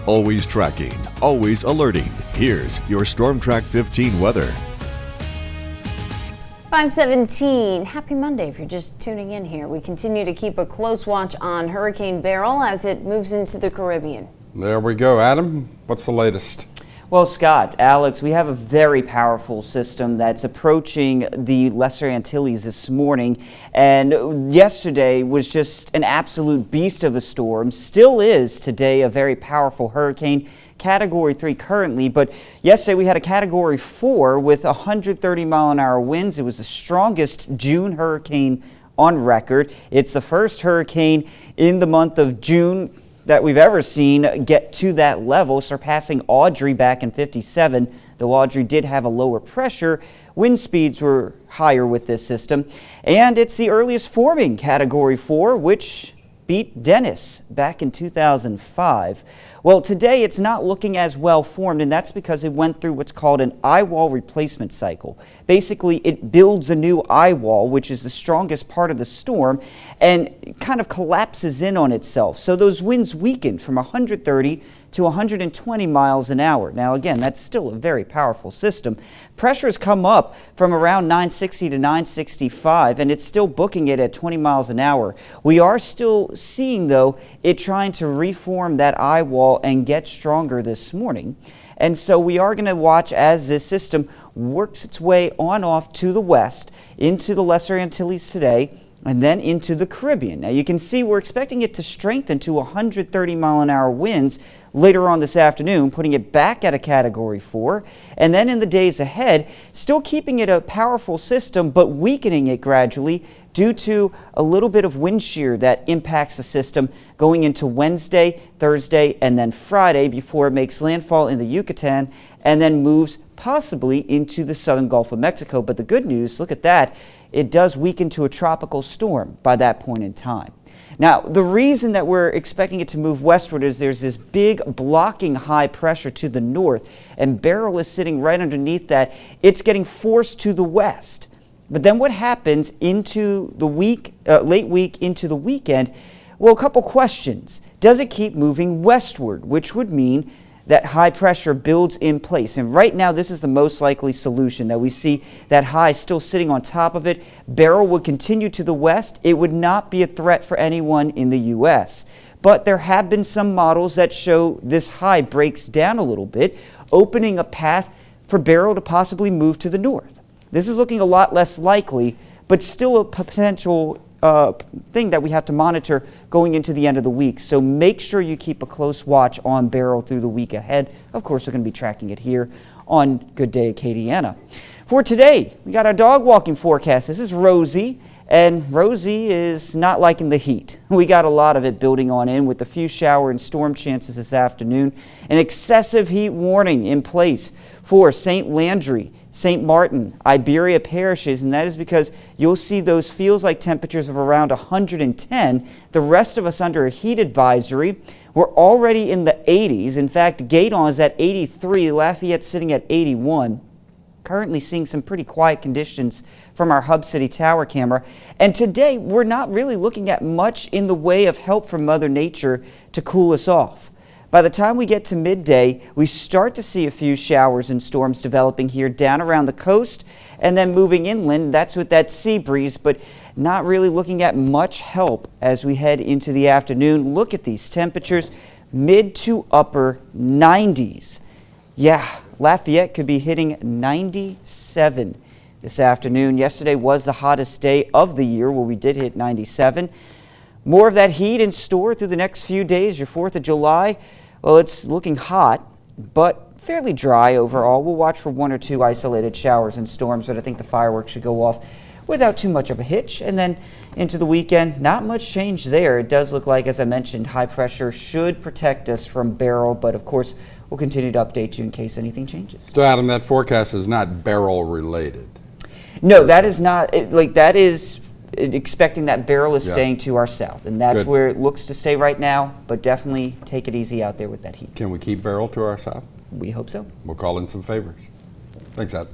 Always tracking, always alerting. Here's your Storm Track 15 weather. 5:17. Happy Monday if you're just tuning in here. We continue to keep a close watch on Hurricane Beryl as it moves into the Caribbean. There we go. Adam, what's the latest? Well, Scott, Alex, we have a very powerful system that's approaching the Lesser Antilles this morning, and yesterday was just an absolute beast of a storm. Still is today a very powerful hurricane, Category 3 currently, but yesterday we had a Category 4 with 130-mile-an-hour winds. It was the strongest June hurricane on record. It's the first hurricane in the month of June that we've ever seen get to that level, surpassing Audrey back in '57. Though Audrey did have a lower pressure, wind speeds were higher with this system. And it's the earliest forming Category 4, which beat Dennis back in 2005. Well, today it's not looking as well formed, and that's because it went through what's called an eye wall replacement cycle. Basically, it builds a new eye wall, which is the strongest part of the storm, and kind of collapses in on itself. So those winds weakened from 130 to 120 miles an hour. Now, again, that's still a very powerful system. Pressure has come up from around 960 to 965, and it's still booking it at 20 miles an hour. We are still seeing, though, it trying to reform that eye wall and get stronger this morning. And so we are going to watch as this system works its way on off to the west into the Lesser Antilles today, and then into the Caribbean. Now you can see we're expecting it to strengthen to 130-mile-an-hour winds later on this afternoon, putting it back at a Category 4. And then in the days ahead, still keeping it a powerful system, but weakening it gradually due to a little bit of wind shear that impacts the system going into Wednesday, Thursday, and then Friday before it makes landfall in the Yucatan and then moves possibly into the southern Gulf of Mexico. But the good news, look at that, it does weaken to a tropical storm by that point in time. Now, the reason that we're expecting it to move westward is there's this big blocking high pressure to the north, and Beryl is sitting right underneath that. It's getting forced to the west. But then what happens into the week, late week into the weekend? Well, a couple questions. Does it keep moving westward, which would mean that high pressure builds in place? And right now, this is the most likely solution, that we see that high still sitting on top of it. Beryl would continue to the west. It would not be a threat for anyone in the U.S. But there have been some models that show this high breaks down a little bit, opening a path for Beryl to possibly move to the north. This is looking a lot less likely, but still a potential thing that we have to monitor going into the end of the week. So make sure you keep a close watch on Beryl through the week ahead. Of course, we're going to be tracking it here on Good Day Acadiana. For today, we got our dog walking forecast. This is Rosie, and Rosie is not liking the heat. We got a lot of it building on in with a few shower and storm chances this afternoon. An excessive heat warning in place for St. Landry, St. Martin, Iberia parishes, and that is because you'll see those feels-like temperatures of around 110. The rest of us under a heat advisory. We're already in the 80s. In fact, Gaydon is at 83, Lafayette sitting at 81. Currently seeing some pretty quiet conditions from our Hub City Tower camera. And today, we're not really looking at much in the way of help from Mother Nature to cool us off. By the time we get to midday, we start to see a few showers and storms developing here down around the coast and then moving inland. That's with that sea breeze, but not really looking at much help as we head into the afternoon. Look at these temperatures, mid to upper 90s. Yeah, Lafayette could be hitting 97 this afternoon. Yesterday was the hottest day of the year where we did hit 97. More of that heat in store through the next few days. Your 4th of July, well, it's looking hot, but fairly dry overall. We'll watch for one or two isolated showers and storms, but I think the fireworks should go off without too much of a hitch. And then into the weekend, not much change there. It does look like, as I mentioned, high pressure should protect us from Beryl, but of course, we'll continue to update you in case anything changes. So, Adam, that forecast is not Beryl related. No, that is not. That is expecting that Beryl is staying to our south, and that's where it looks to stay right now, but definitely take it easy out there with that heat. Can we keep Beryl to our south? We hope so. We'll call in some favors. Thanks, Adam.